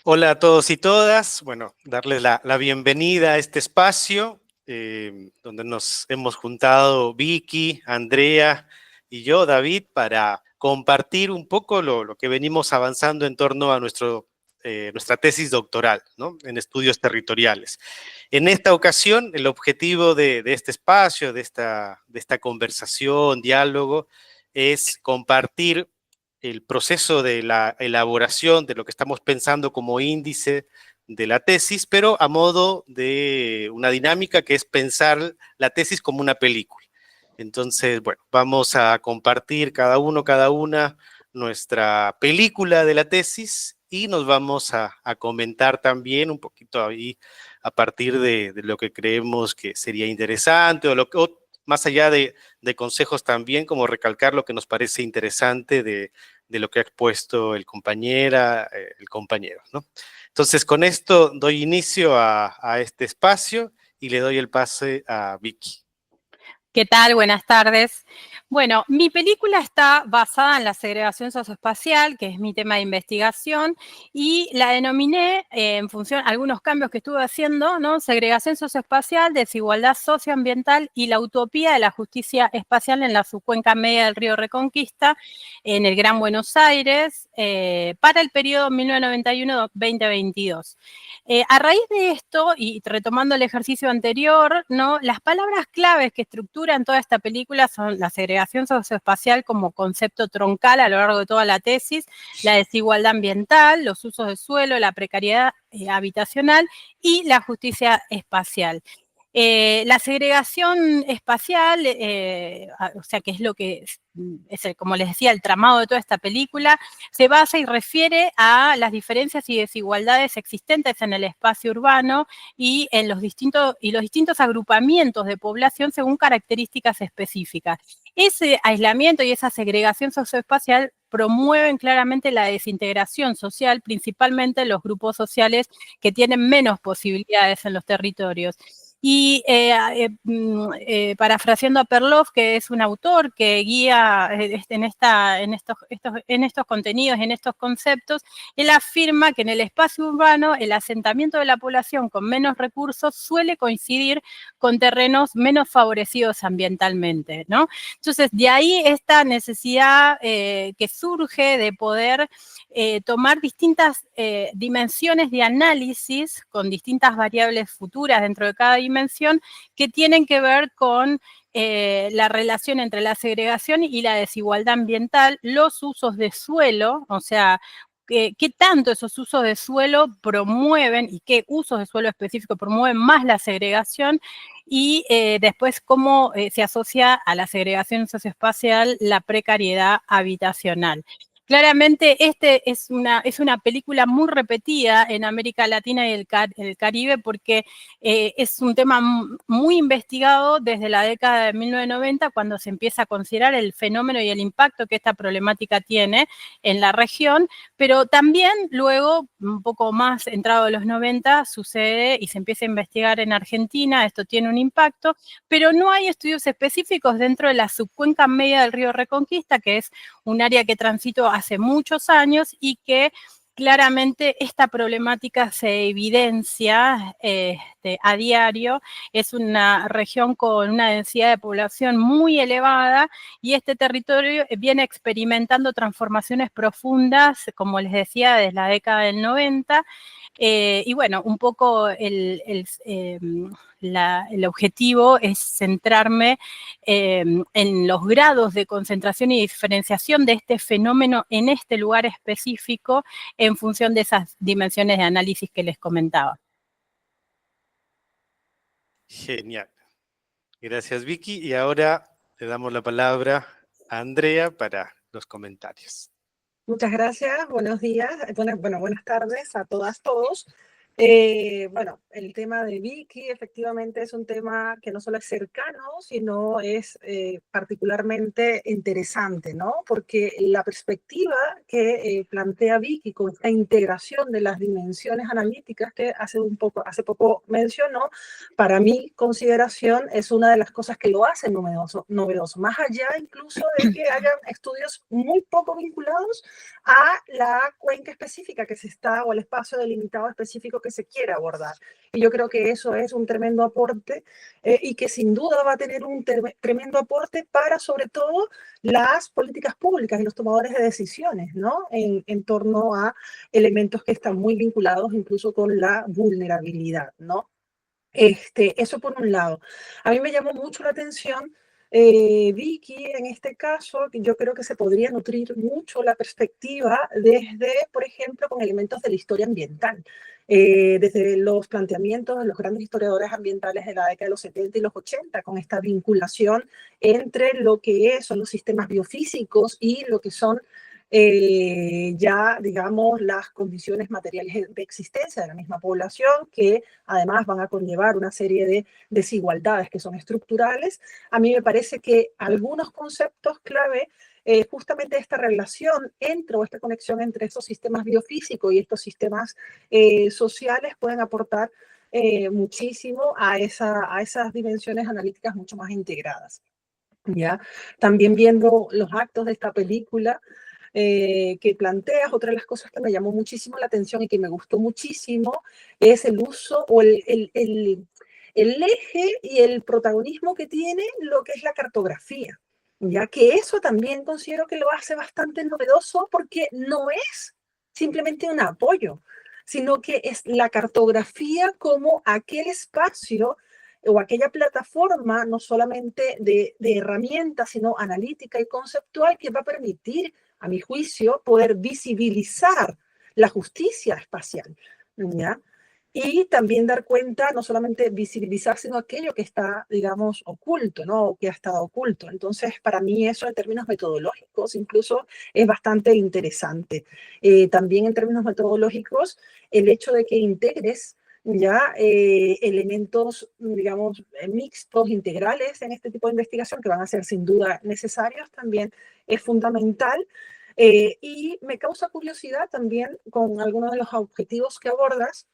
Hola a todos y todas. Bueno, darles la bienvenida a este espacio donde nos hemos juntado Vicky, Andrea y yo, David, para compartir un poco lo que venimos avanzando en torno a nuestra tesis doctoral, ¿no? En estudios territoriales. En esta ocasión, el objetivo de este espacio, de esta conversación, diálogo, es compartir el proceso de la elaboración de lo que estamos pensando como índice de la tesis, pero a modo de una dinámica que es pensar la tesis como una película. Entonces, bueno, vamos a compartir cada uno, cada una nuestra película de la tesis y nos vamos a comentar también un poquito ahí a partir de lo que creemos que sería interesante o más allá de consejos también, como recalcar lo que nos parece interesante de lo que ha expuesto el compañero, ¿no? Entonces, con esto doy inicio a este espacio y le doy el pase a Vicky. ¿Qué tal? Buenas tardes. Bueno, mi película está basada en la segregación socioespacial, que es mi tema de investigación, y la denominé en función a algunos cambios que estuve haciendo, ¿no? Segregación socioespacial, desigualdad socioambiental y la utopía de la justicia espacial en la subcuenca media del río Reconquista, en el Gran Buenos Aires, para el periodo 1991-2022. A raíz de esto, y retomando el ejercicio anterior, ¿no? Las palabras claves que estructuran toda esta película son la segregación socioespacial como concepto troncal a lo largo de toda la tesis, la desigualdad ambiental, los usos de suelo, la precariedad habitacional y la justicia espacial. La segregación espacial, o sea, que es lo que como les decía, el tramado de toda esta película, se basa y refiere a las diferencias y desigualdades existentes en el espacio urbano y en los distintos agrupamientos de población según características específicas. Ese aislamiento y esa segregación socioespacial promueven claramente la desintegración social, principalmente en los grupos sociales que tienen menos posibilidades en los territorios. Y parafraseando a Perloff, que es un autor que guía en estos contenidos, en estos conceptos, él afirma que en el espacio urbano el asentamiento de la población con menos recursos suele coincidir con terrenos menos favorecidos ambientalmente, ¿no? Entonces, de ahí esta necesidad que surge de poder tomar distintas dimensiones de análisis con distintas variables futuras dentro de cada dimensión que tienen que ver con la relación entre la segregación y la desigualdad ambiental, los usos de suelo, o sea, qué tanto esos usos de suelo promueven y qué usos de suelo específicos promueven más la segregación y después cómo se asocia a la segregación socioespacial la precariedad habitacional. Claramente, es una película muy repetida en América Latina y el Caribe porque es un tema muy investigado desde la década de 1990, cuando se empieza a considerar el fenómeno y el impacto que esta problemática tiene en la región, pero también luego, un poco más entrado de los 90, sucede y se empieza a investigar en Argentina, esto tiene un impacto, pero no hay estudios específicos dentro de la subcuenca media del río Reconquista, que es un área que transito hace muchos años y que claramente esta problemática se evidencia a diario. Es una región con una densidad de población muy elevada y este territorio viene experimentando transformaciones profundas, como les decía, desde la década del 90. Y bueno, un poco el objetivo es centrarme en los grados de concentración y diferenciación de este fenómeno en este lugar específico en función de esas dimensiones de análisis que les comentaba. Genial. Gracias, Vicky. Y ahora le damos la palabra a Andrea para los comentarios. Muchas gracias, buenos días, buenas tardes a todas, todos. Bueno, el tema de Vicky efectivamente es un tema que no solo es cercano, sino es particularmente interesante, ¿no? Porque la perspectiva que plantea Vicky con esta integración de las dimensiones analíticas que hace poco mencionó, para mi consideración es una de las cosas que lo hace novedoso, más allá incluso de que hayan estudios muy poco vinculados a la cuenca específica que se está, o el espacio delimitado específico que se quiere abordar. Y yo creo que eso es un tremendo aporte y que sin duda va a tener un tremendo aporte para, sobre todo, las políticas públicas y los tomadores de decisiones, ¿no? En torno a elementos que están muy vinculados incluso con la vulnerabilidad, ¿no? Eso por un lado. A mí me llamó mucho la atención Vicky, en este caso, que yo creo que se podría nutrir mucho la perspectiva desde, por ejemplo, con elementos de la historia ambiental, desde los planteamientos de los grandes historiadores ambientales de la década de los 70 y los 80, con esta vinculación entre lo que son los sistemas biofísicos y lo que son ya, digamos, las condiciones materiales de existencia de la misma población, que además van a conllevar una serie de desigualdades que son estructurales. A mí me parece que algunos conceptos clave, justamente esta relación entre, o esta conexión entre estos sistemas biofísicos y estos sistemas sociales pueden aportar muchísimo a esas dimensiones analíticas mucho más integradas. ¿Ya? También viendo los actos de esta película, que planteas, otra de las cosas que me llamó muchísimo la atención y que me gustó muchísimo es el uso o el eje y el protagonismo que tiene lo que es la cartografía, ya que eso también considero que lo hace bastante novedoso porque no es simplemente un apoyo, sino que es la cartografía como aquel espacio o aquella plataforma no solamente de herramientas, sino analítica y conceptual que va a permitir, a mi juicio, poder visibilizar la justicia espacial, ¿ya? Y también dar cuenta, no solamente visibilizar, sino aquello que está, digamos, oculto, ¿no? O que ha estado oculto. Entonces, para mí eso en términos metodológicos incluso es bastante interesante. También en términos metodológicos, el hecho de que integres ya elementos, digamos, mixtos, integrales en este tipo de investigación, que van a ser sin duda necesarios, también es fundamental. Y me causa curiosidad también con algunos de los objetivos que abordas,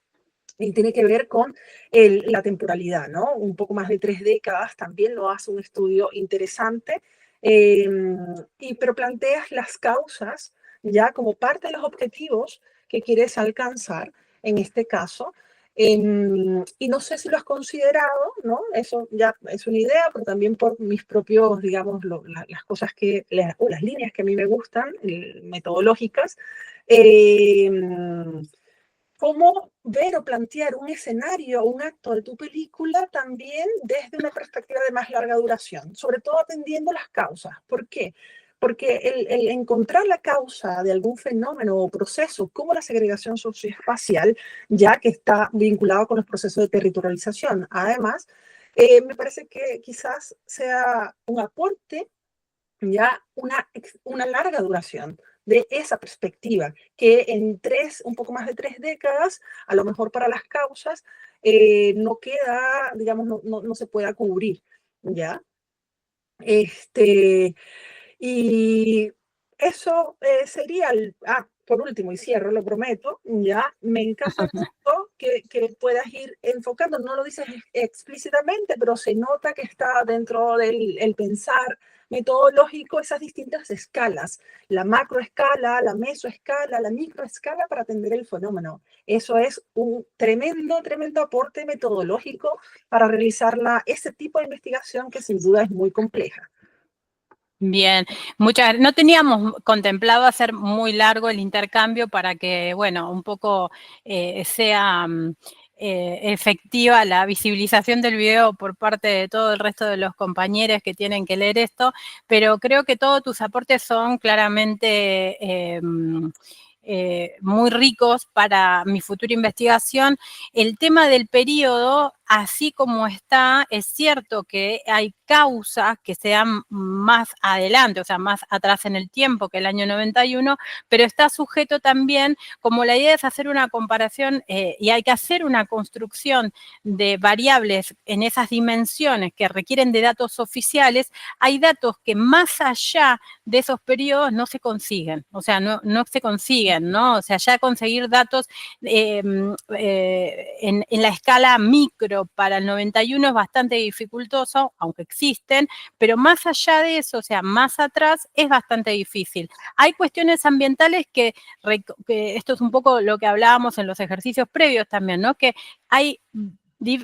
y tiene que ver con la temporalidad, ¿no? Un poco más de 3 décadas también lo hace un estudio interesante, pero planteas las causas ya como parte de los objetivos que quieres alcanzar en este caso. Y no sé si lo has considerado, ¿no? Eso ya es una idea, pero también por mis propios, digamos, las cosas o las líneas que a mí me gustan, metodológicas. Eh, Cómo ver o plantear un escenario o un acto de tu película también desde una perspectiva de más larga duración, sobre todo atendiendo las causas. ¿Por qué? Porque el encontrar la causa de algún fenómeno o proceso como la segregación socioespacial, ya que está vinculado con los procesos de territorialización, además, me parece que quizás sea un aporte ya una larga duración de esa perspectiva, que en un poco más de 3 décadas, a lo mejor para las causas, no queda, digamos, no se pueda cubrir, ¿ya? Y eso sería por último, y cierro, lo prometo, ya, me encanta mucho que puedas ir enfocando, no lo dices explícitamente, pero se nota que está dentro del pensar metodológico esas distintas escalas, la macroescala, la mesoescala, la microescala para atender el fenómeno. Eso es un tremendo, tremendo aporte metodológico para realizar ese tipo de investigación que sin duda es muy compleja. Bien, no teníamos contemplado hacer muy largo el intercambio para que, bueno, un poco sea efectiva la visibilización del video por parte de todo el resto de los compañeros que tienen que leer esto, pero creo que todos tus aportes son claramente muy ricos para mi futura investigación. El tema del periodo así como está, es cierto que hay causas que sean más adelante, o sea, más atrás en el tiempo que el año 91, pero está sujeto también, como la idea es hacer una comparación y hay que hacer una construcción de variables en esas dimensiones que requieren de datos oficiales, hay datos que más allá de esos periodos no se consiguen, o sea, no se consiguen, ¿no? O sea, ya conseguir datos en la escala micro para el 91 es bastante dificultoso, aunque existen, pero más allá de eso, o sea, más atrás, es bastante difícil. Hay cuestiones ambientales que esto es un poco lo que hablábamos en los ejercicios previos también, ¿no? Que hay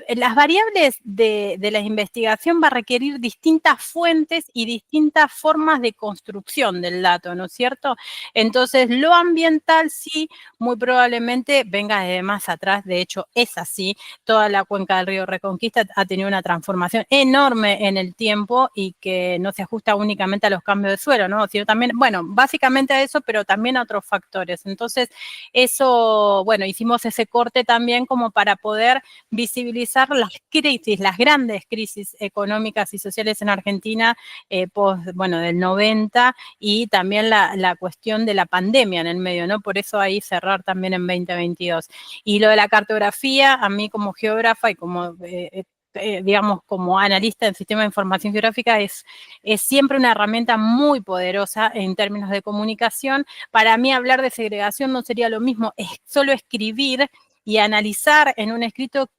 las variables de la investigación va a requerir distintas fuentes y distintas formas de construcción del dato, ¿no es cierto? Entonces, lo ambiental sí, muy probablemente venga de más atrás, de hecho es así, toda la cuenca del río Reconquista ha tenido una transformación enorme en el tiempo y que no se ajusta únicamente a los cambios de suelo, ¿no? Sino también, bueno, básicamente a eso, pero también a otros factores. Entonces, eso, bueno, hicimos ese corte también como para poder visibilizar las crisis, las grandes crisis económicas y sociales en Argentina, del 90, y también la cuestión de la pandemia en el medio, ¿no? Por eso ahí cerrar también en 2022. Y lo de la cartografía, a mí como geógrafa y como digamos, como analista en sistema de información geográfica, es siempre una herramienta muy poderosa en términos de comunicación. Para mí hablar de segregación no sería lo mismo, es solo escribir y analizar en un escrito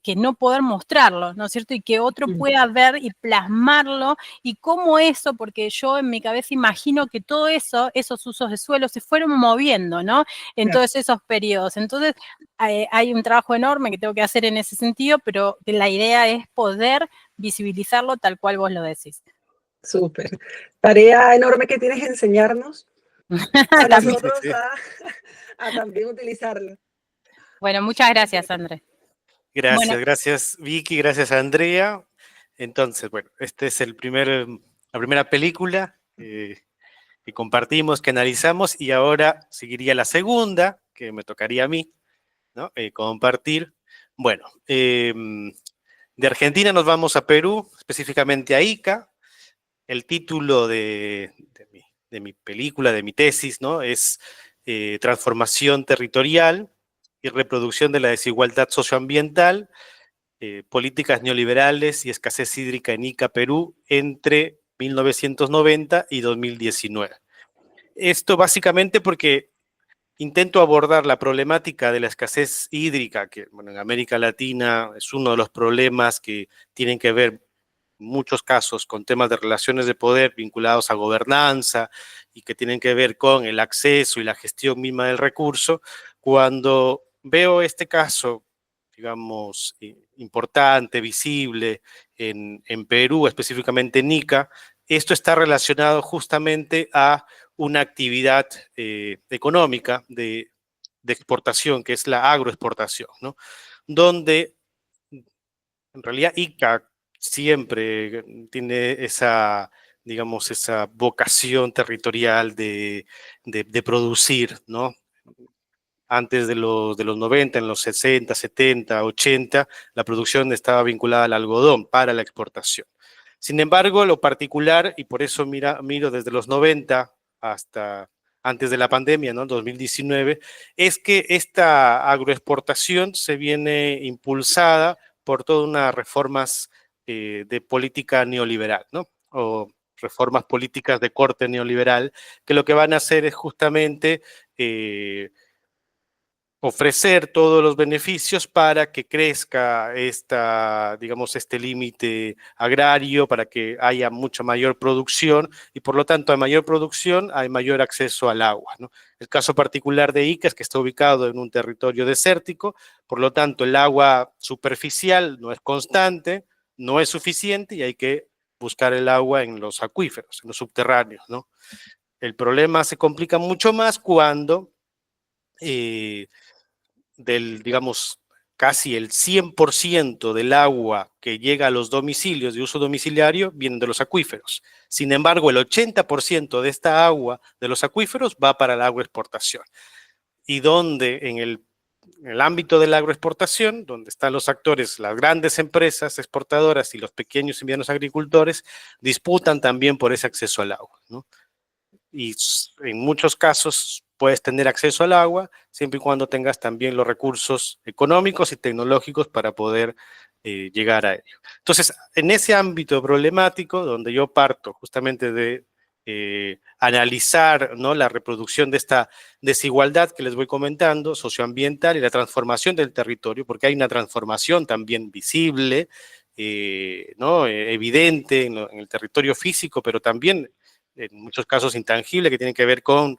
que no poder mostrarlo, ¿no es cierto? Y que otro pueda ver y plasmarlo, y cómo eso, porque yo en mi cabeza imagino que todo eso, esos usos de suelo se fueron moviendo, ¿no? En todos esos periodos. Entonces, hay un trabajo enorme que tengo que hacer en ese sentido, pero la idea es poder visibilizarlo tal cual vos lo decís. Súper. Tarea enorme que tienes que enseñarnos a nosotros a también utilizarlo. Bueno, muchas gracias, Andrés. Gracias, bueno. Gracias Vicky, gracias Andrea. Entonces, bueno, esta es la primera película que compartimos, que analizamos, y ahora seguiría la segunda, que me tocaría a mí, ¿no? Compartir. Bueno, de Argentina nos vamos a Perú, específicamente a Ica. El título de mi película, de mi tesis, ¿no? Es Transformación territorial y reproducción de la desigualdad socioambiental, políticas neoliberales y escasez hídrica en Ica, Perú, entre 1990 y 2019. Esto básicamente porque intento abordar la problemática de la escasez hídrica, que bueno, en América Latina es uno de los problemas que tienen que ver en muchos casos con temas de relaciones de poder vinculados a gobernanza y que tienen que ver con el acceso y la gestión misma del recurso. Cuando veo este caso, digamos, importante, visible en Perú, específicamente en Ica, esto está relacionado justamente a una actividad económica de exportación, que es la agroexportación, ¿no? Donde en realidad Ica siempre tiene esa, digamos, esa vocación territorial de producir, ¿no? Antes de los 90, en los 60, 70, 80, la producción estaba vinculada al algodón para la exportación. Sin embargo, lo particular, y por eso miro desde los 90 hasta antes de la pandemia, ¿no? 2019, es que esta agroexportación se viene impulsada por todas unas reformas de política neoliberal, ¿no? O reformas políticas de corte neoliberal, que lo que van a hacer es justamente ofrecer todos los beneficios para que crezca digamos, este límite agrario, para que haya mucha mayor producción, y por lo tanto, a mayor producción hay mayor acceso al agua, ¿no? El caso particular de Ica es que está ubicado en un territorio desértico, por lo tanto, el agua superficial no es constante, no es suficiente, y hay que buscar el agua en los acuíferos, en los subterráneos, ¿no? El problema se complica mucho más cuando digamos, casi el 100% del agua que llega a los domicilios de uso domiciliario viene de los acuíferos. Sin embargo, el 80% de esta agua de los acuíferos va para la agroexportación. Y donde en el en el ámbito de la agroexportación, donde están los actores, las grandes empresas exportadoras y los pequeños y medianos agricultores, disputan también por ese acceso al agua, ¿no? Y en muchos casos puedes tener acceso al agua siempre y cuando tengas también los recursos económicos y tecnológicos para poder llegar a ello. Entonces, en ese ámbito problemático, donde yo parto justamente de analizar, ¿no?, la reproducción de esta desigualdad que les voy comentando, socioambiental, y la transformación del territorio, porque hay una transformación también visible, ¿no?, evidente en el territorio físico, pero también en muchos casos intangible, que tienen que ver con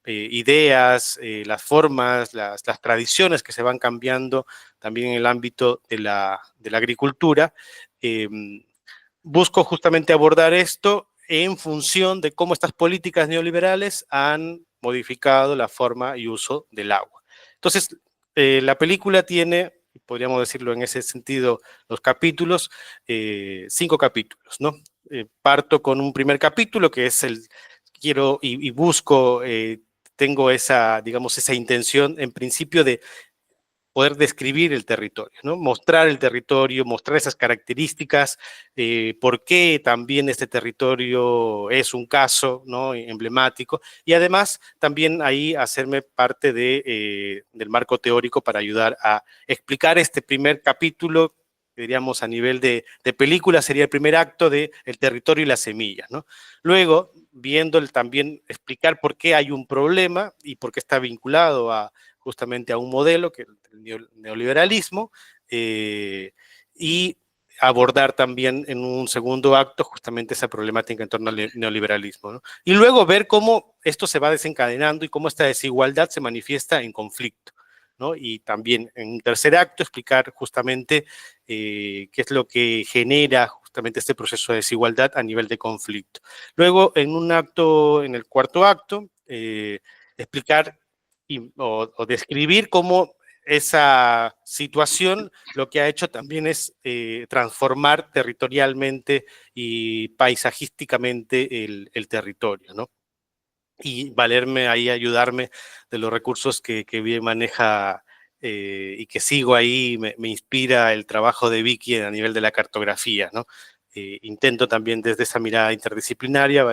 ideas, las formas, las tradiciones que se van cambiando también en el ámbito de la agricultura. Busco justamente abordar esto en función de cómo estas políticas neoliberales han modificado la forma y uso del agua. Entonces, la película tiene, podríamos decirlo en ese sentido, los capítulos, 5 capítulos, ¿no? Parto con un primer capítulo que es quiero y busco, tengo esa, digamos, esa intención en principio de poder describir el territorio, ¿no? Mostrar el territorio, mostrar esas características, por qué también este territorio es un caso, ¿no?, emblemático, y además también ahí hacerme parte del marco teórico para ayudar a explicar este primer capítulo, diríamos a nivel de película, sería el primer acto de El territorio y las semillas, ¿no? Luego, viendo también explicar por qué hay un problema y por qué está vinculado justamente a un modelo, que es el neoliberalismo, y abordar también en un segundo acto justamente esa problemática en torno al neoliberalismo, ¿no? Y luego ver cómo esto se va desencadenando y cómo esta desigualdad se manifiesta en conflicto, ¿no? Y también en un tercer acto explicar justamente qué es lo que genera justamente este proceso de desigualdad a nivel de conflicto. Luego, en el cuarto acto, explicar o describir cómo esa situación lo que ha hecho también es transformar territorialmente y paisajísticamente el territorio, ¿no? Y valerme ahí, ayudarme de los recursos que bien maneja y que sigo ahí, me inspira el trabajo de Vicky a nivel de la cartografía, ¿no? Intento también desde esa mirada interdisciplinaria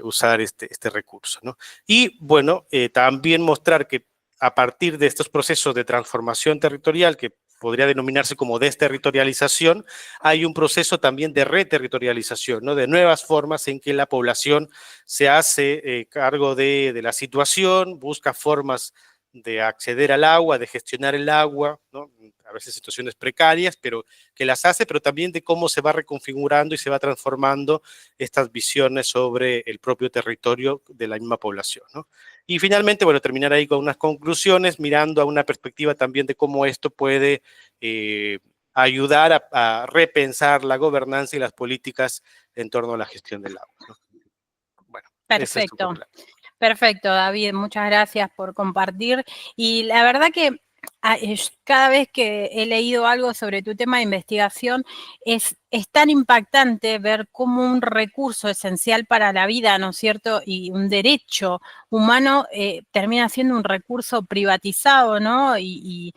usar este recurso, ¿no? Y bueno, también mostrar que a partir de estos procesos de transformación territorial, que podría denominarse como desterritorialización, hay un proceso también de reterritorialización, ¿no?, de nuevas formas en que la población se hace cargo de la situación, busca formas de acceder al agua, de gestionar el agua, ¿no?, a veces situaciones precarias, pero que las hace, pero también de cómo se va reconfigurando y se va transformando estas visiones sobre el propio territorio de la misma población, ¿no? Y finalmente, bueno, terminar ahí con unas conclusiones, mirando a una perspectiva también de cómo esto puede ayudar a repensar la gobernanza y las políticas en torno a la gestión del agua, ¿no? Bueno, ese es un Perfecto. poco Perfecto, David, muchas gracias por compartir. Y la verdad que cada vez que he leído algo sobre tu tema de investigación, es tan impactante ver cómo un recurso esencial para la vida, ¿no es cierto?, y un derecho humano termina siendo un recurso privatizado, ¿no? Y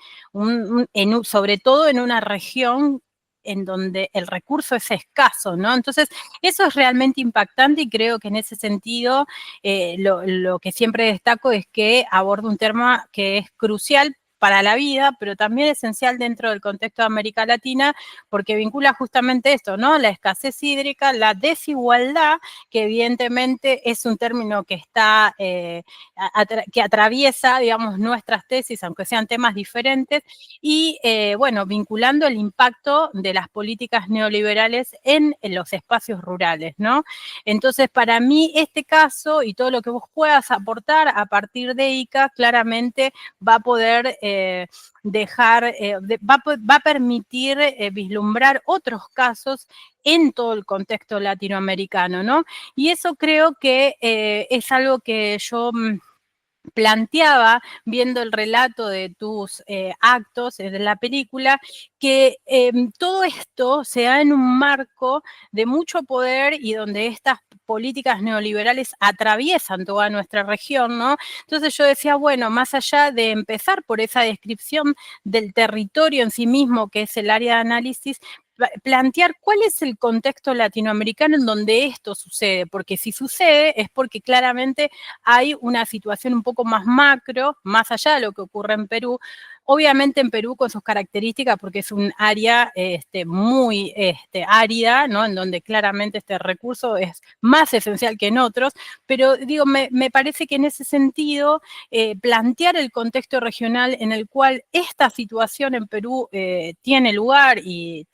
sobre todo en una región en donde el recurso es escaso, ¿no? Entonces, eso es realmente impactante y creo que en ese sentido lo que siempre destaco es que aborda un tema que es crucial para la vida, pero también esencial dentro del contexto de América Latina, porque vincula justamente esto, ¿no? La escasez hídrica, la desigualdad, que evidentemente es un término que está, que atraviesa, digamos, nuestras tesis, aunque sean temas diferentes, y, bueno, vinculando el impacto de las políticas neoliberales en los espacios rurales, ¿no? Entonces, para mí, este caso y todo lo que vos puedas aportar a partir de ICA, claramente va a poder va a permitir vislumbrar otros casos en todo el contexto latinoamericano, ¿no? Y eso creo que es algo que yo planteaba, viendo el relato de tus actos de la película, que todo esto se da en un marco de mucho poder y donde estas políticas neoliberales atraviesan toda nuestra región, ¿no? Entonces yo decía, bueno, más allá de empezar por esa descripción del territorio en sí mismo, que es el área de análisis, plantear cuál es el contexto latinoamericano en donde esto sucede, porque si sucede es porque claramente hay una situación un poco más macro, más allá de lo que ocurre en Perú. Obviamente en Perú con sus características, porque es un área muy árida, ¿no? En donde claramente este recurso es más esencial que en otros, pero digo, me parece que en ese sentido plantear el contexto regional en el cual esta situación en Perú tiene lugar y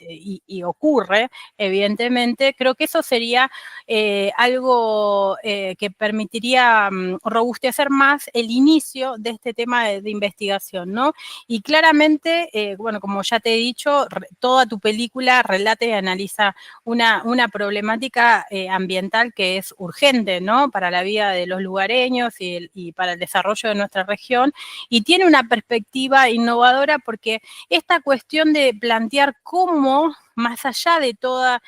ocurre, evidentemente, creo que eso sería algo que permitiría robustecer más el inicio de este tema de investigación, ¿no? Y claramente, bueno, como ya te he dicho, toda tu película relata y analiza una problemática ambiental que es urgente, ¿no? Para la vida de los lugareños y para el desarrollo de nuestra región, y tiene una perspectiva innovadora porque esta cuestión de plantear cómo, más allá de todas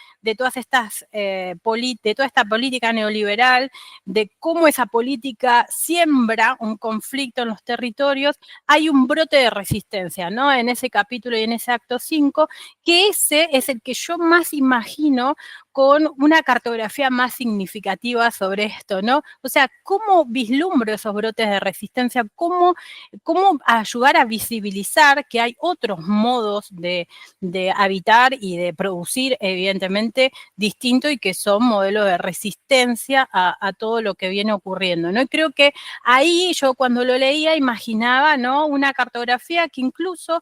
estas de toda esta política neoliberal, de cómo esa política siembra un conflicto en los territorios, hay un brote de resistencia, ¿no? En ese capítulo y en ese acto 5, que ese es el que yo más imagino con una cartografía más significativa sobre esto, ¿no? O sea, ¿cómo vislumbro esos brotes de resistencia? ¿Cómo ayudar a visibilizar que hay otros modos de habitar y de producir, evidentemente, distinto y que son modelos de resistencia a todo lo que viene ocurriendo, ¿no? Y creo que ahí yo cuando lo leía imaginaba, ¿no? Una cartografía que incluso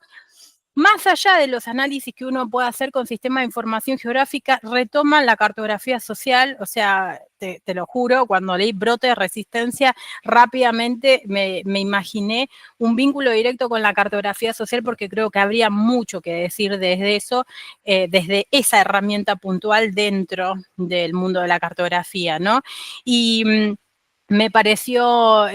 más allá de los análisis que uno puede hacer con sistemas de información geográfica, retoman la cartografía social, o sea, te lo juro, cuando leí brote de resistencia, rápidamente me imaginé un vínculo directo con la cartografía social porque creo que habría mucho que decir desde eso, desde esa herramienta puntual dentro del mundo de la cartografía, ¿no? Y me pareció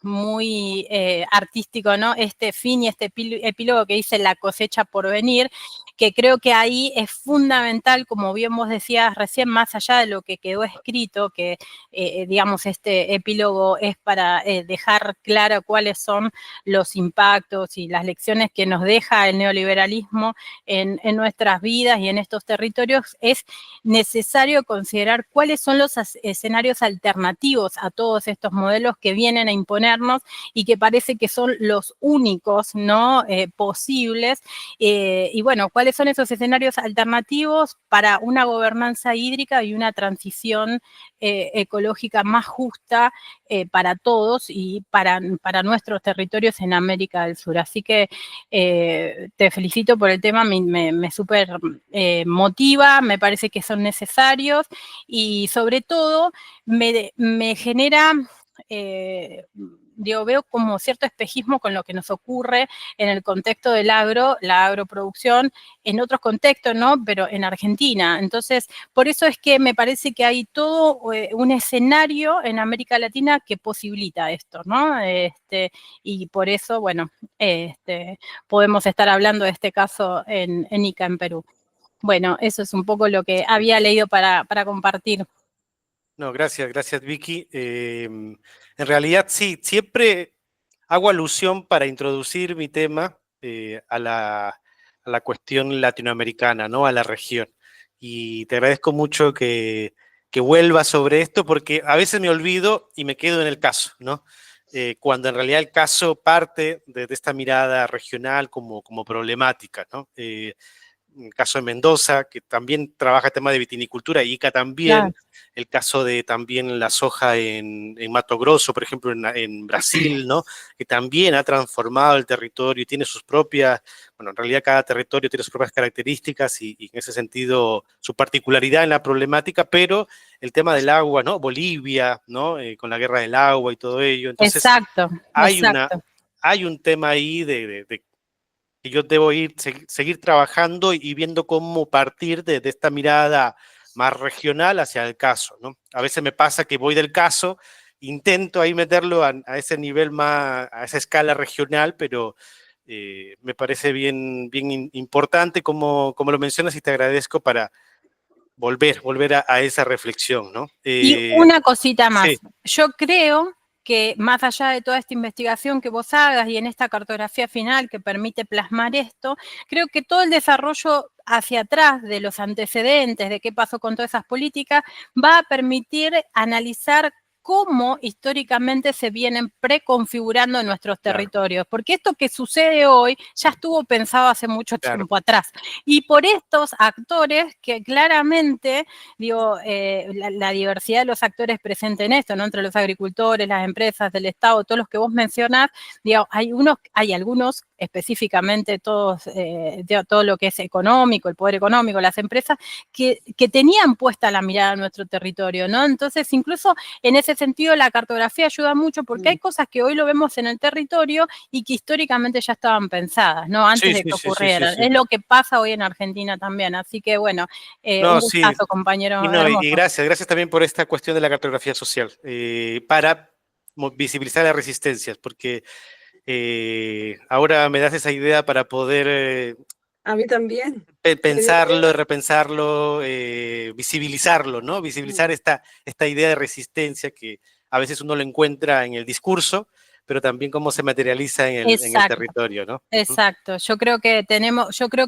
muy artístico, ¿no? Este fin y este epílogo que dice la cosecha por venir, que creo que ahí es fundamental, como bien vos decías recién, más allá de lo que quedó escrito, que digamos este epílogo es para dejar claro cuáles son los impactos y las lecciones que nos deja el neoliberalismo en nuestras vidas y en estos territorios, es necesario considerar cuáles son los escenarios alternativos a todos estos modelos que vienen a imponernos y que parece que son los únicos, ¿no? Posibles. Y bueno, ¿cuáles son esos escenarios alternativos para una gobernanza hídrica y una transición ecológica más justa para todos y para nuestros territorios en América del Sur? Así que te felicito por el tema, me súper motiva, me parece que son necesarios y sobre todo me genera, veo como cierto espejismo con lo que nos ocurre en el contexto del la agroproducción, en otros contextos, ¿no? Pero en Argentina. Entonces, por eso es que me parece que hay todo un escenario en América Latina que posibilita esto, ¿no? Y por eso, bueno, podemos estar hablando de este caso en Ica, en Perú. Bueno, eso es un poco lo que había leído para compartir. No, gracias Vicky. En realidad sí, siempre hago alusión para introducir mi tema a la cuestión latinoamericana, ¿no? A la región. Y te agradezco mucho que vuelva sobre esto porque a veces me olvido y me quedo en el caso, ¿no? Cuando en realidad el caso parte de esta mirada regional como problemática, ¿no? El caso de Mendoza, que también trabaja el tema de vitinicultura, Ica también, Claro. el caso de también la soja en Mato Grosso, por ejemplo, en Brasil, ¿no? Que también ha transformado el territorio y tiene sus propias, bueno, en realidad cada territorio tiene sus propias características y en ese sentido su particularidad en la problemática, pero el tema del agua, ¿no? Bolivia, ¿no? Con la guerra del agua y todo ello. Entonces, Exacto, hay exacto. hay un tema ahí de que yo debo seguir trabajando y viendo cómo partir de esta mirada más regional hacia el caso, ¿no? A veces me pasa que voy del caso intento ahí meterlo a ese nivel más, a esa escala regional, pero me parece bien importante como lo mencionas y te agradezco para volver a esa reflexión, ¿no? Y una cosita más. Sí. Yo creo que más allá de toda esta investigación que vos hagas y en esta cartografía final que permite plasmar esto, creo que todo el desarrollo hacia atrás de los antecedentes, de qué pasó con todas esas políticas, va a permitir analizar cómo históricamente se vienen preconfigurando nuestros territorios, porque esto que sucede hoy ya estuvo pensado hace mucho tiempo atrás, y por estos actores que claramente, digo, la diversidad de los actores presente en esto, ¿no? Entre los agricultores, las empresas del Estado, todos los que vos mencionás, digo, hay algunos específicamente todos, todo lo que es económico, el poder económico, las empresas, que tenían puesta la mirada en nuestro territorio, ¿no? Entonces, incluso en ese sentido, la cartografía ayuda mucho porque hay cosas que hoy lo vemos en el territorio y que históricamente ya estaban pensadas, ¿no? Antes de que ocurrieran. Es lo que pasa hoy en Argentina también. Así que, bueno, un gustazo, compañero. Y gracias también por esta cuestión de la cartografía social, para visibilizar las resistencias, porque ahora me das esa idea para poder... a mí también. Pensarlo, repensarlo, visibilizarlo, ¿no? Visibilizar esta idea de resistencia que a veces uno lo encuentra en el discurso, pero también cómo se materializa en el territorio, ¿no? Exacto. Yo creo que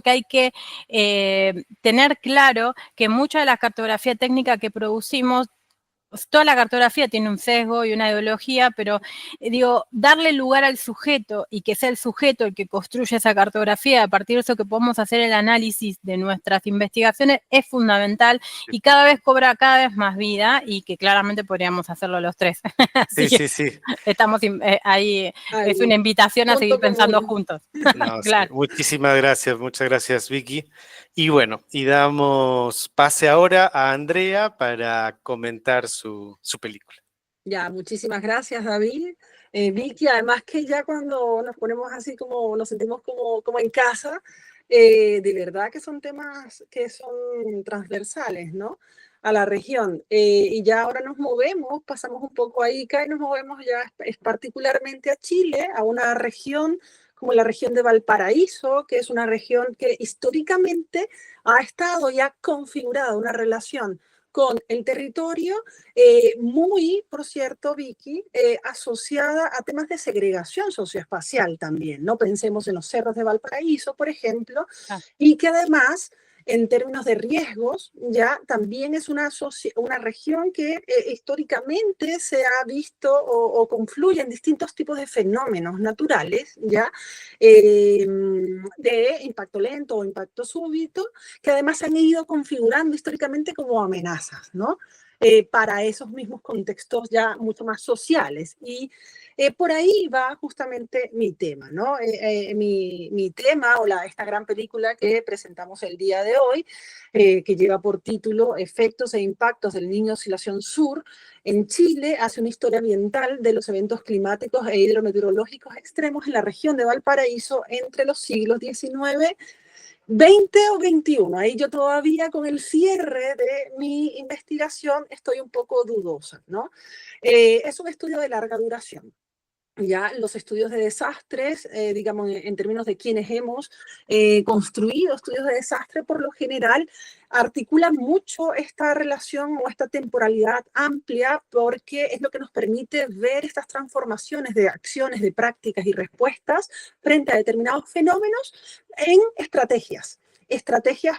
hay que tener claro que mucha de la cartografía técnica que producimos, toda la cartografía tiene un sesgo y una ideología, pero digo, darle lugar al sujeto y que sea el sujeto el que construye esa cartografía, a partir de eso que podemos hacer el análisis de nuestras investigaciones, es fundamental y cada vez cobra cada vez más vida y que claramente podríamos hacerlo los tres. Sí. Estamos ahí, es una invitación a seguir pensando juntos. No, claro. Sí. Muchas gracias Vicky. Y bueno, y damos pase ahora a Andrea para comentar su película. Ya, muchísimas gracias, David. Vicky, además que ya cuando nos ponemos así como, nos sentimos como en casa, de verdad que son temas que son transversales, ¿no? A la región. Y ya ahora nos movemos, pasamos un poco a Ica y nos movemos ya particularmente a Chile, a una región como la región de Valparaíso, que es una región que históricamente ha estado y ha configurado una relación con el territorio, muy, por cierto, Vicky, asociada a temas de segregación socioespacial también, ¿no? Pensemos en los cerros de Valparaíso, por ejemplo, y que además, en términos de riesgos, ya también es una región que históricamente se ha visto o confluye en distintos tipos de fenómenos naturales, ya, de impacto lento o impacto súbito, que además se han ido configurando históricamente como amenazas, ¿no? Para esos mismos contextos ya mucho más sociales. Y por ahí va justamente mi tema, ¿no? Mi tema o esta gran película que presentamos el día de hoy, que lleva por título Efectos e impactos del Niño Oscilación Sur en Chile, hace una historia ambiental de los eventos climáticos e hidrometeorológicos extremos en la región de Valparaíso entre los siglos XIX 20 o 21, ahí yo todavía con el cierre de mi investigación estoy un poco dudosa, ¿no? Es un estudio de larga duración. Ya los estudios de desastres, digamos, en términos de quienes hemos construido estudios de desastre, por lo general articulan mucho esta relación o esta temporalidad amplia porque es lo que nos permite ver estas transformaciones de acciones, de prácticas y respuestas frente a determinados fenómenos en estrategias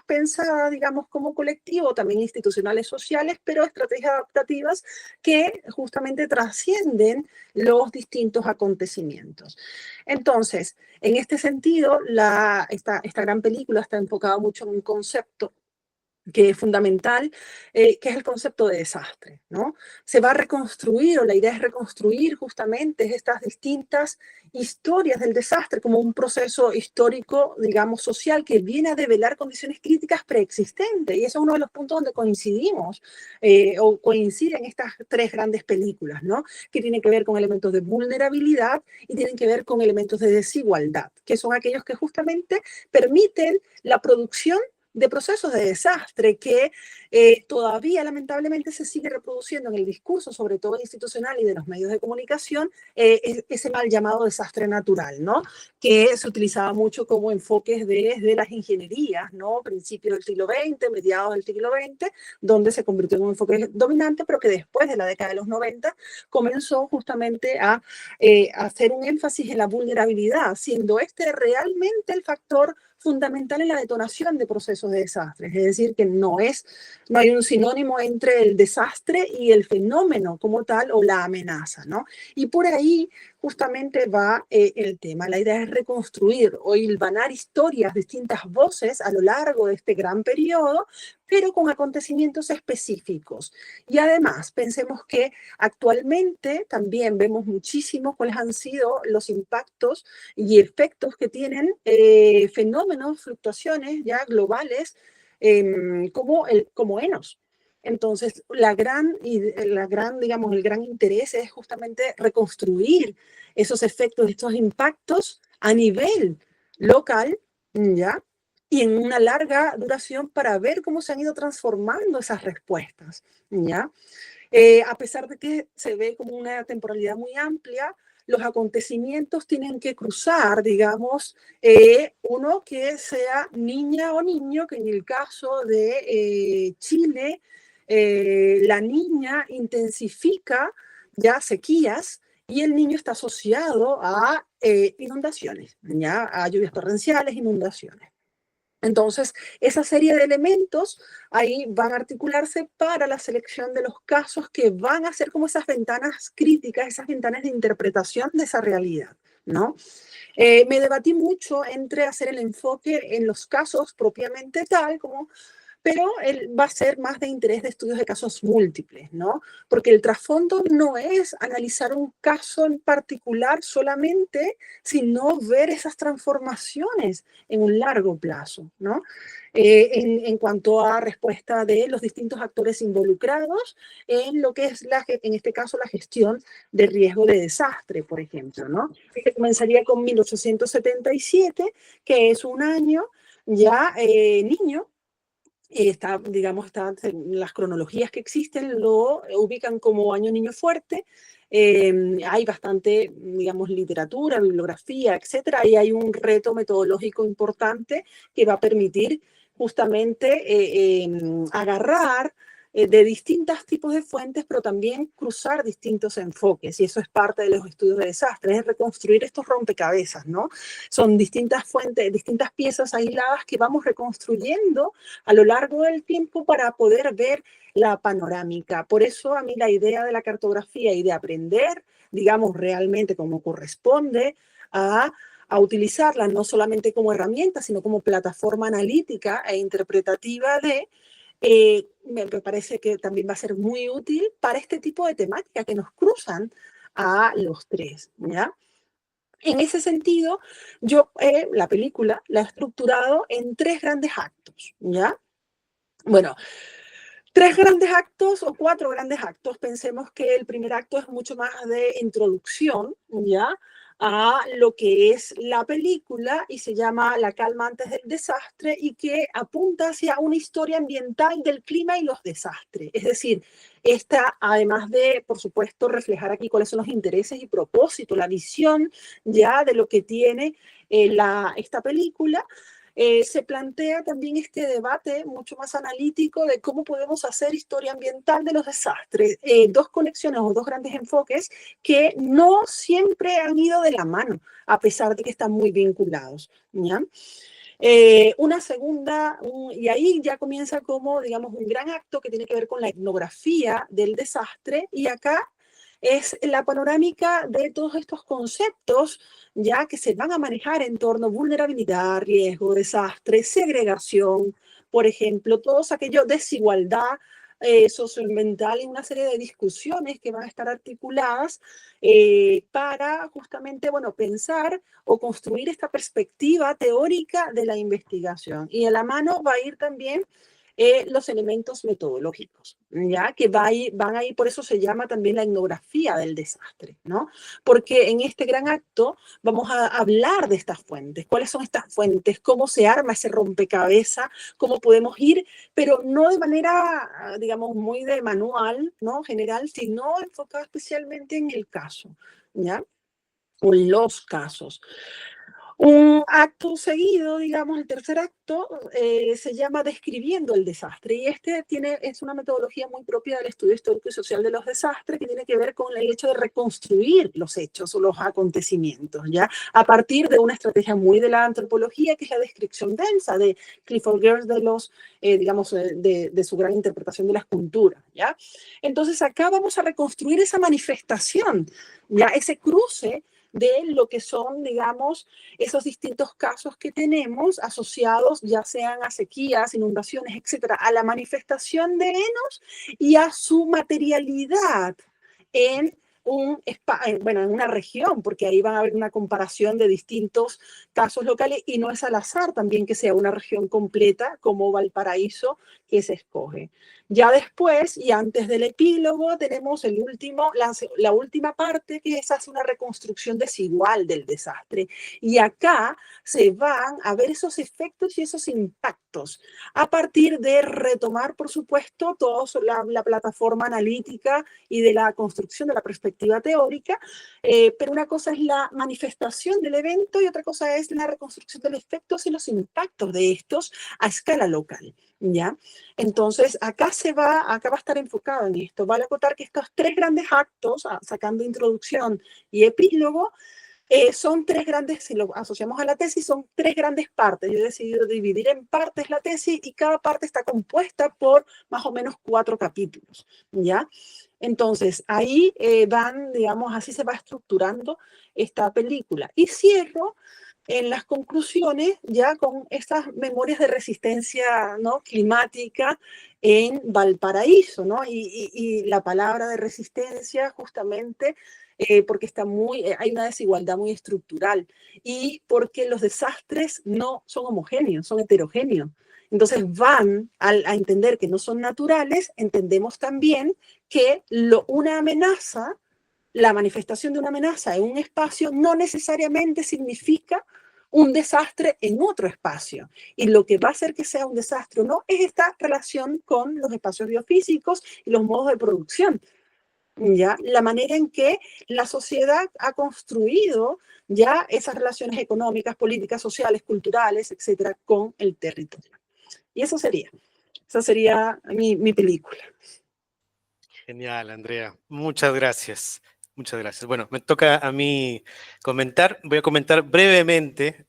pensadas, digamos, como colectivo, también institucionales, sociales, pero estrategias adaptativas que justamente trascienden los distintos acontecimientos. Entonces, en este sentido, esta gran película está enfocada mucho en un concepto que es fundamental, que es el concepto de desastre, ¿no? Se va a reconstruir, o la idea es reconstruir justamente estas distintas historias del desastre como un proceso histórico, digamos, social, que viene a develar condiciones críticas preexistentes, y eso es uno de los puntos donde coincidimos, o coinciden estas tres grandes películas, ¿no? Que tienen que ver con elementos de vulnerabilidad y tienen que ver con elementos de desigualdad, que son aquellos que justamente permiten la producción de procesos de desastre que todavía lamentablemente se sigue reproduciendo en el discurso, sobre todo institucional y de los medios de comunicación, ese mal llamado desastre natural, ¿no? Que se utilizaba mucho como enfoques desde las ingenierías, ¿no? Principios del siglo XX, mediados del siglo XX, donde se convirtió en un enfoque dominante, pero que después de la década de los 90 comenzó justamente a hacer un énfasis en la vulnerabilidad, siendo este realmente el factor fundamental en la detonación de procesos de desastres. Es decir, que no hay un sinónimo entre el desastre y el fenómeno como tal o la amenaza, ¿no? Y por ahí justamente va el tema. La idea es reconstruir o hilvanar historias, distintas voces a lo largo de este gran periodo, pero con acontecimientos específicos. Y además, pensemos que actualmente también vemos muchísimo cuáles han sido los impactos y efectos que tienen fenómenos, fluctuaciones ya globales como Enos. Entonces, digamos, el gran interés es justamente reconstruir esos efectos, estos impactos a nivel local, ¿ya? Y en una larga duración para ver cómo se han ido transformando esas respuestas, ¿ya? A pesar de que se ve como una temporalidad muy amplia, los acontecimientos tienen que cruzar, digamos, uno que sea niña o niño, que en el caso de Chile, la niña intensifica ya sequías y el niño está asociado a inundaciones, ya a lluvias torrenciales, inundaciones. Entonces, esa serie de elementos ahí van a articularse para la selección de los casos que van a ser como esas ventanas críticas, esas ventanas de interpretación de esa realidad, ¿no? Me debatí mucho entre hacer el enfoque en los casos propiamente tal, pero va a ser más de interés de estudios de casos múltiples, ¿no? Porque el trasfondo no es analizar un caso en particular solamente, sino ver esas transformaciones en un largo plazo, ¿no? En cuanto a respuesta de los distintos actores involucrados en lo que es, en este caso, la gestión de riesgo de desastre, por ejemplo, ¿no? Este comenzaría con 1877, que es un año ya niño. Digamos, las cronologías que existen lo ubican como año niño fuerte. Hay bastante, digamos, literatura, bibliografía, etcétera, y hay un reto metodológico importante que va a permitir justamente agarrar de distintos tipos de fuentes, pero también cruzar distintos enfoques, y eso es parte de los estudios de desastres, es reconstruir estos rompecabezas, ¿no? Son distintas fuentes, distintas piezas aisladas que vamos reconstruyendo a lo largo del tiempo para poder ver la panorámica. Por eso a mí la idea de la cartografía y de aprender, digamos, realmente como corresponde a utilizarla no solamente como herramienta, sino como plataforma analítica e interpretativa me parece que también va a ser muy útil para este tipo de temáticas que nos cruzan a los tres, ¿ya? En ese sentido, yo la película la he estructurado en 3 grandes actos, ¿ya? Bueno, 3 grandes actos o 4 grandes actos. Pensemos que el primer acto es mucho más de introducción, ¿ya? A lo que es la película y se llama La calma antes del desastre y que apunta hacia una historia ambiental del clima y los desastres. Es decir, esta, además de, por supuesto, reflejar aquí cuáles son los intereses y propósitos, la visión ya de lo que tiene esta película, se plantea también este debate mucho más analítico de cómo podemos hacer historia ambiental de los desastres. 2 conexiones o 2 grandes enfoques que no siempre han ido de la mano, a pesar de que están muy vinculados, ¿ya? Una segunda, y ahí ya comienza como, digamos, un gran acto que tiene que ver con la etnografía del desastre, y acá es la panorámica de todos estos conceptos ya que se van a manejar en torno a vulnerabilidad, riesgo, desastre, segregación, por ejemplo, todos aquellos, desigualdad socioambiental y una serie de discusiones que van a estar articuladas para justamente, bueno, pensar o construir esta perspectiva teórica de la investigación. Y de la mano va a ir también los elementos metodológicos, ¿ya? Que van ahí, por eso se llama también la etnografía del desastre, ¿no? Porque en este gran acto vamos a hablar de estas fuentes, cuáles son estas fuentes, cómo se arma ese rompecabezas, cómo podemos ir, pero no de manera, digamos, muy de manual, ¿no? General, sino enfocado especialmente en el caso, ¿ya? O en los casos. Un acto seguido, digamos, el tercer acto, se llama Describiendo el desastre. Y es una metodología muy propia del estudio histórico y social de los desastres, que tiene que ver con el hecho de reconstruir los hechos o los acontecimientos, ¿ya? A partir de una estrategia muy de la antropología, que es la descripción densa de Clifford Geertz, de su gran interpretación de la escultura, ¿ya? Entonces acá vamos a reconstruir esa manifestación, ¿ya? Ese cruce de lo que son, digamos, esos distintos casos que tenemos asociados, ya sean a sequías, inundaciones, etcétera, a la manifestación de Enos y a su materialidad en en una región, porque ahí van a haber una comparación de distintos casos locales y no es al azar también que sea una región completa como Valparaíso que se escoge. Ya después y antes del epílogo tenemos la última parte, que hace una reconstrucción desigual del desastre. Y acá se van a ver esos efectos y esos impactos a partir de retomar, por supuesto, toda la plataforma analítica y de la construcción de la perspectiva teórica, pero una cosa es la manifestación del evento y otra cosa es la reconstrucción de los efectos y los impactos de estos a escala local, ¿ya? Entonces, acá va a estar enfocado en esto. Vale acotar que estos tres grandes actos, sacando introducción y epílogo, son tres grandes, si lo asociamos a la tesis, son tres grandes partes. Yo he decidido dividir en partes la tesis y cada parte está compuesta por más o menos 4 capítulos, ¿ya? Entonces, ahí digamos, así se va estructurando esta película. Y cierro en las conclusiones ya con estas memorias de resistencia, ¿no?, climática en Valparaíso, ¿no? Y la palabra de resistencia justamente porque hay una desigualdad muy estructural y porque los desastres no son homogéneos, son heterogéneos. Entonces a entender que no son naturales, entendemos también que una amenaza, la manifestación de una amenaza en un espacio no necesariamente significa un desastre en otro espacio. Y lo que va a hacer que sea un desastre o no es esta relación con los espacios biofísicos y los modos de producción. ¿Ya? La manera en que la sociedad ha construido ya esas relaciones económicas, políticas, sociales, culturales, etcétera, con el territorio. Y esa sería mi película. Genial, Andrea. Muchas gracias. Muchas gracias. Bueno, me toca a mí comentar. Voy a comentar brevemente.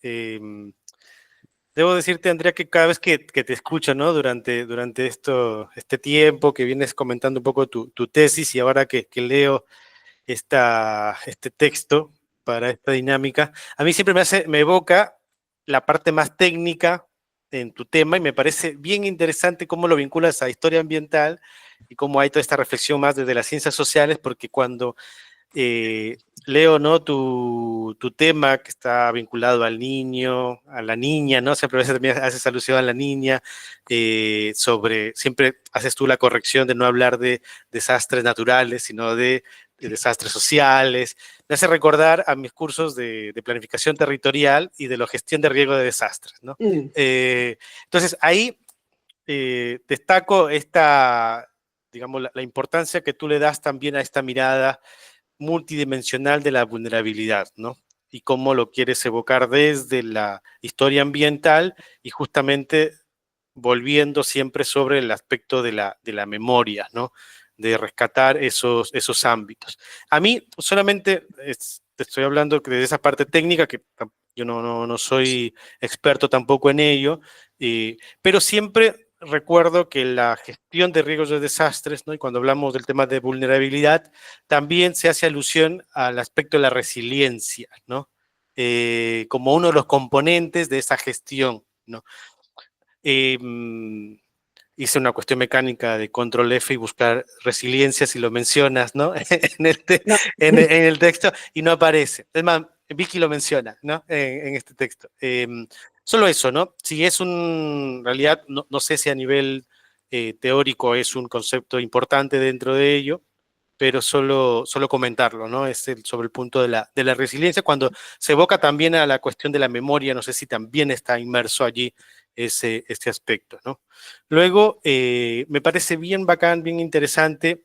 Debo decirte, Andrea, que cada vez que te escucho, ¿no? Durante este tiempo que vienes comentando un poco tu tesis y ahora que leo este texto para esta dinámica, a mí siempre me evoca la parte más técnica en tu tema y me parece bien interesante cómo lo vinculas a historia ambiental y cómo hay toda esta reflexión más desde las ciencias sociales, porque cuando leo, ¿no?, tu tema que está vinculado al niño, a la niña, ¿no? Siempre a veces también haces alusión a la niña, siempre haces tú la corrección de no hablar de desastres naturales, sino de desastres sociales. Me hace recordar a mis cursos de planificación territorial y de la gestión de riesgo de desastres, ¿no? Entonces, ahí destaco digamos, la importancia que tú le das también a esta mirada multidimensional de la vulnerabilidad, ¿no? Y cómo lo quieres evocar desde la historia ambiental y justamente volviendo siempre sobre el aspecto de la memoria, ¿no? De rescatar esos ámbitos. A mí solamente te estoy hablando de esa parte técnica, que yo no soy experto tampoco en ello, pero siempre recuerdo que la gestión de riesgos de desastres, ¿no?, y cuando hablamos del tema de vulnerabilidad, también se hace alusión al aspecto de la resiliencia, ¿no? Como uno de los componentes de esa gestión, ¿no? Hice una cuestión mecánica de control F y buscar resiliencia, si lo mencionas, ¿no? en el texto, y no aparece. Es más, Vicky lo menciona, ¿no? En este texto. Solo eso, ¿no? Si es en realidad, no sé si a nivel teórico es un concepto importante dentro de ello, pero solo comentarlo, ¿no? Sobre el punto de la resiliencia, cuando se evoca también a la cuestión de la memoria, no sé si también está inmerso allí este aspecto, ¿no? Luego, me parece bien bacán, bien interesante,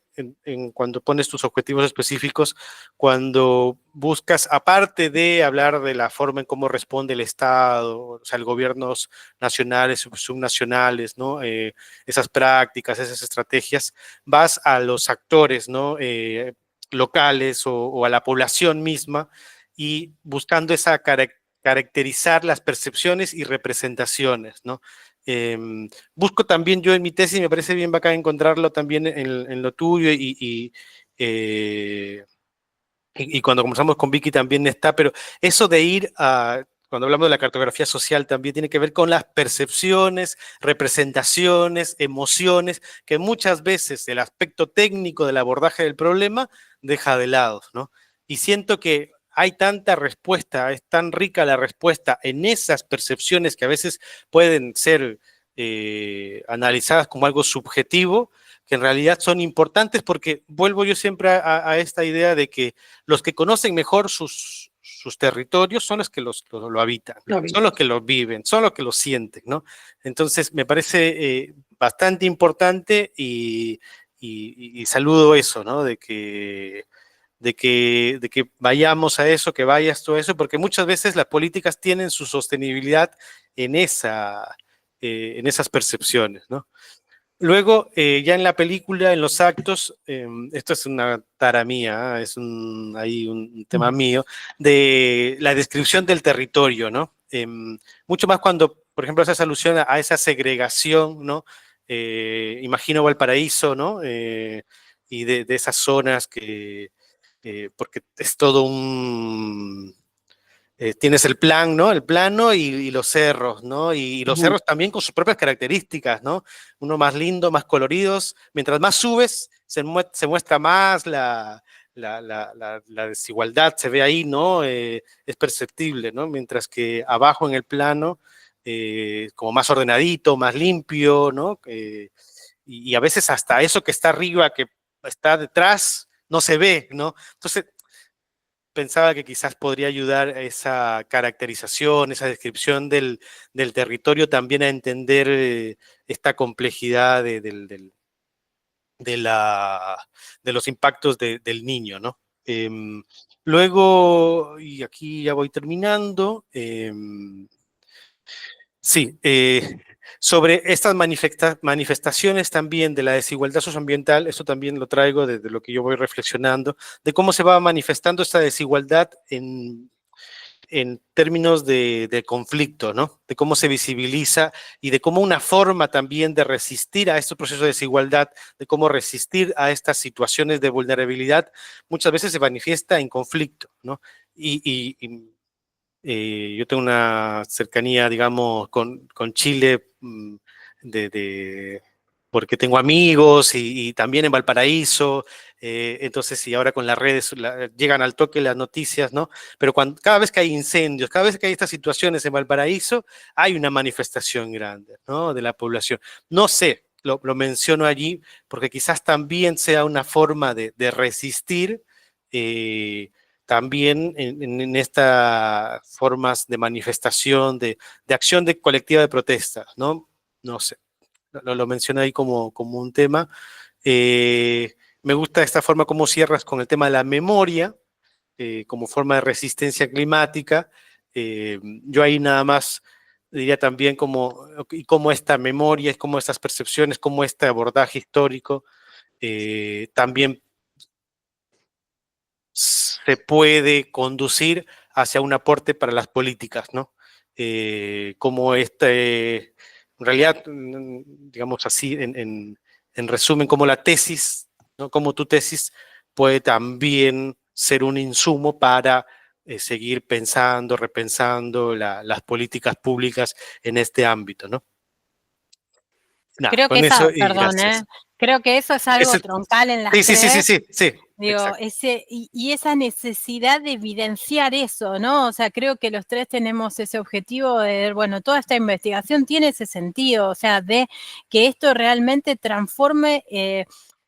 cuando pones tus objetivos específicos, cuando buscas, aparte de hablar de la forma en cómo responde el Estado, o sea, los gobiernos nacionales, subnacionales, ¿no? Esas prácticas, esas estrategias, vas a los actores, ¿no? Locales o a la población misma y buscando esa caracterizar las percepciones y representaciones, ¿no? Busco también yo en mi tesis, me parece bien bacán encontrarlo también en lo tuyo y cuando conversamos con Vicky también está, pero eso de ir a, cuando hablamos de la cartografía social, también tiene que ver con las percepciones, representaciones, emociones, que muchas veces el aspecto técnico del abordaje del problema deja de lado, ¿no? Y siento que hay tanta respuesta, es tan rica la respuesta en esas percepciones que a veces pueden ser analizadas como algo subjetivo, que en realidad son importantes porque vuelvo yo siempre a esta idea de que los que conocen mejor sus territorios son los que lo habitan, son los que los viven, son los que lo sienten, ¿no? Entonces me parece bastante importante y saludo eso, ¿no? De que vayamos a eso, que vayas todo eso, porque muchas veces las políticas tienen su sostenibilidad en esas percepciones, ¿no? Luego, ya en la película, en los actos, esto es una tara mía, es ahí un tema mío, de la descripción del territorio, ¿no? Mucho más cuando, por ejemplo, haces alusión a esa segregación, ¿no? Imagino Valparaíso, ¿no? Y de esas zonas porque es todo tienes el plan, ¿no? El plano y los cerros, ¿no? Y los cerros también con sus propias características, ¿no? Uno más lindo, más coloridos. Mientras más subes, se muestra más la desigualdad, se ve ahí, ¿no? Es perceptible, ¿no? Mientras que abajo en el plano, como más ordenadito, más limpio, ¿no? Y a veces hasta eso que está arriba, que está detrás, no se ve, ¿no? Entonces, pensaba que quizás podría ayudar esa caracterización, esa descripción del territorio también a entender esta complejidad de los impactos del niño, ¿no? Luego, y aquí ya voy terminando, sí, sobre estas manifestaciones también de la desigualdad socioambiental, esto también lo traigo desde lo que yo voy reflexionando, de cómo se va manifestando esta desigualdad en términos de conflicto, ¿no? De cómo se visibiliza y de cómo una forma también de resistir a estos procesos de desigualdad, de cómo resistir a estas situaciones de vulnerabilidad, muchas veces se manifiesta en conflicto, ¿no? Yo tengo una cercanía, digamos, con Chile, porque tengo amigos y también en Valparaíso, entonces, y ahora con las redes llegan al toque las noticias, ¿no? Pero cada vez que hay incendios, cada vez que hay estas situaciones en Valparaíso, hay una manifestación grande, ¿no? De la población. No sé, lo menciono allí porque quizás también sea una forma de resistir, también en estas formas de manifestación, de acción colectiva de protesta, ¿no? No sé, lo mencioné ahí como un tema. Me gusta esta forma como cierras con el tema de la memoria, como forma de resistencia climática. Yo ahí nada más diría también cómo esta memoria, cómo estas percepciones, cómo este abordaje histórico también se puede conducir hacia un aporte para las políticas, ¿no? Como en realidad, digamos así, en resumen, como la tesis, ¿no? Como tu tesis puede también ser un insumo para seguir pensando, repensando las políticas públicas en este ámbito, ¿no? Nada, Creo que con eso y perdón, gracias. Creo que eso es algo troncal en las sí, tres. Sí. Digo, y esa necesidad de evidenciar eso, ¿no? O sea, creo que los tres tenemos ese objetivo de, bueno, toda esta investigación tiene ese sentido, o sea, de que esto realmente transforme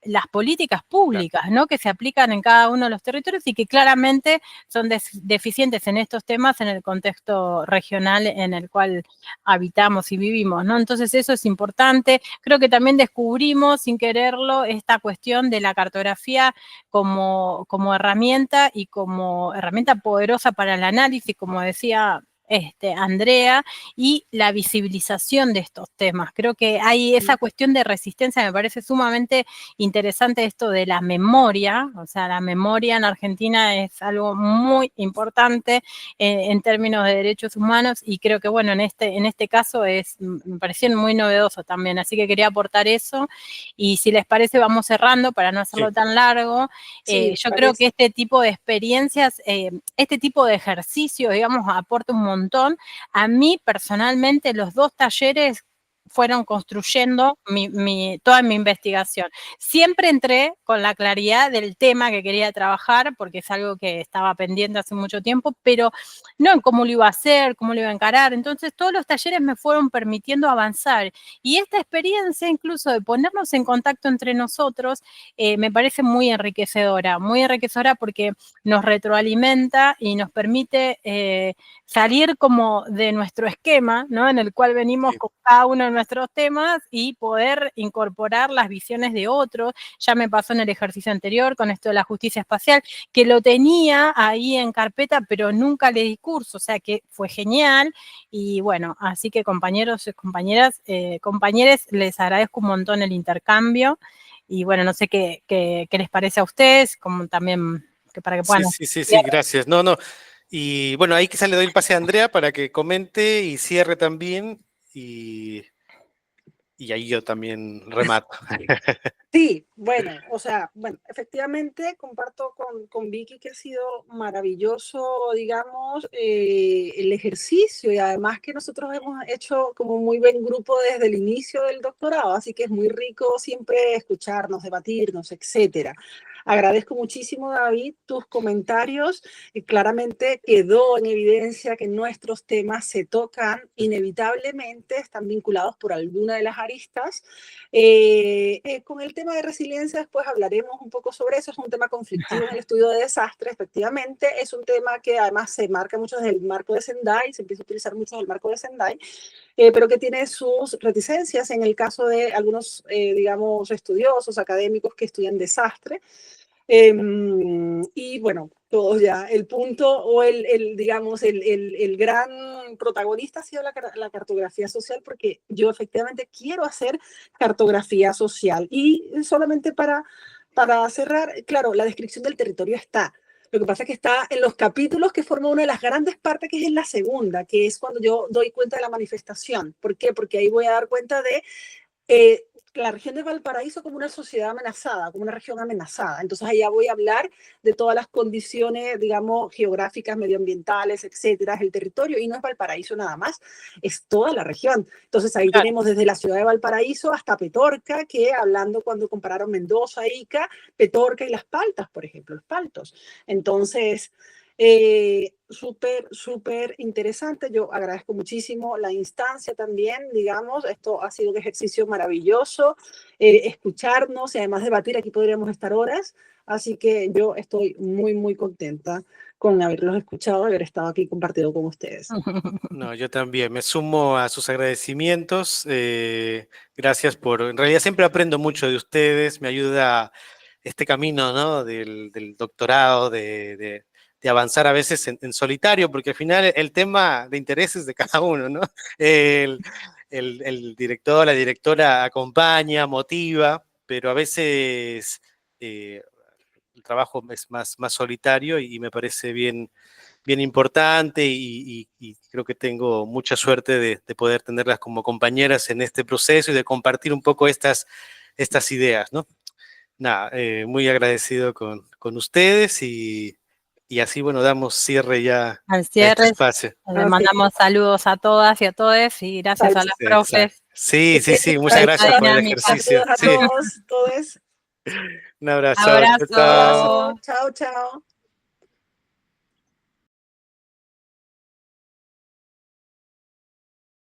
las políticas públicas, ¿no? Que se aplican en cada uno de los territorios y que claramente son deficientes en estos temas en el contexto regional en el cual habitamos y vivimos, ¿no? Entonces eso es importante. Creo que también descubrimos, sin quererlo, esta cuestión de la cartografía como herramienta y como herramienta poderosa para el análisis, como decía Andrea, y la visibilización de estos temas. Creo que hay esa cuestión de resistencia, me parece sumamente interesante esto de la memoria, o sea, la memoria en Argentina es algo muy importante en términos de derechos humanos y creo que, bueno, en este caso me pareció muy novedoso también, así que quería aportar eso y si les parece vamos cerrando para no hacerlo tan largo. Yo creo que este tipo de experiencias, este tipo de ejercicios, digamos, aporta un montón. A mí, personalmente, los 2 talleres fueron construyendo toda mi investigación. Siempre entré con la claridad del tema que quería trabajar, porque es algo que estaba pendiente hace mucho tiempo, pero no en cómo lo iba a hacer, cómo lo iba a encarar. Entonces, todos los talleres me fueron permitiendo avanzar. Y esta experiencia, incluso de ponernos en contacto entre nosotros, me parece muy enriquecedora porque nos retroalimenta y nos permite salir como de nuestro esquema, ¿no? En el cual venimos con cada uno de nuestros temas y poder incorporar las visiones de otros. Ya me pasó en el ejercicio anterior con esto de la justicia espacial, que lo tenía ahí en carpeta, pero nunca le di curso, o sea que fue genial. Y bueno, así que compañeros y compañeras, compañeres, les agradezco un montón el intercambio. Y bueno, no sé qué les parece a ustedes, como también que para que puedan... Sí, gracias. No. Y bueno, ahí quizás le doy el pase a Andrea para que comente y cierre también. Y ahí yo también remato. Sí, bueno, o sea, efectivamente comparto con Vicky que ha sido maravilloso, digamos, el ejercicio y además que nosotros hemos hecho como muy buen grupo desde el inicio del doctorado, así que es muy rico siempre escucharnos, debatirnos, etcétera. Agradezco muchísimo, David, tus comentarios y claramente quedó en evidencia que nuestros temas se tocan inevitablemente, están vinculados por alguna de las aristas. Con el tema de resiliencia después hablaremos un poco sobre eso, es un tema conflictivo en el estudio de desastre, efectivamente, es un tema que además se marca mucho desde el marco de Sendai, se empieza a utilizar mucho desde el marco de Sendai, pero que tiene sus reticencias en el caso de algunos, digamos, estudiosos, académicos que estudian desastre. Y bueno, todos ya, el punto o digamos, el gran protagonista ha sido la cartografía social, porque yo efectivamente quiero hacer cartografía social. Y solamente para cerrar, claro, la descripción del territorio está. Lo que pasa es que está en los capítulos que forman una de las grandes partes, que es en la segunda, que es cuando yo doy cuenta de la manifestación. ¿Por qué? Porque ahí voy a dar cuenta de la región de Valparaíso como una sociedad amenazada, como una región amenazada. Entonces allá voy a hablar de todas las condiciones, digamos, geográficas, medioambientales, etcétera, el territorio, y no es Valparaíso nada más, es toda la región. Entonces ahí tenemos desde la ciudad de Valparaíso hasta Petorca, que hablando cuando compararon Mendoza, Ica, Petorca y Las Paltas, por ejemplo, los Paltos. Entonces, súper interesante. Yo agradezco muchísimo la instancia también, digamos, esto ha sido un ejercicio maravilloso, escucharnos y además debatir, aquí podríamos estar horas, así que yo estoy muy contenta con haberlos escuchado, haber estado aquí compartido con ustedes. No, yo también me sumo a sus agradecimientos. Gracias en realidad siempre aprendo mucho de ustedes, me ayuda este camino, ¿no? del doctorado, de avanzar a veces en solitario, porque al final el tema de interés es de cada uno, ¿no? El director, la directora acompaña, motiva, pero a veces el trabajo es más solitario y me parece bien importante y creo que tengo mucha suerte de poder tenerlas como compañeras en este proceso y de compartir un poco estas ideas, ¿no? Nada, muy agradecido con ustedes y así, bueno, damos cierre ya al a este cierre. espacio. Le mandamos saludos a todas y a todos y gracias a los profes. Sí, sí, sí, muchas gracias por el dinámica. ejercicio. Saludos a Sí, todos, todos. un abrazo. Abrazo. Chao, chao. Abrazo. Chao, chao.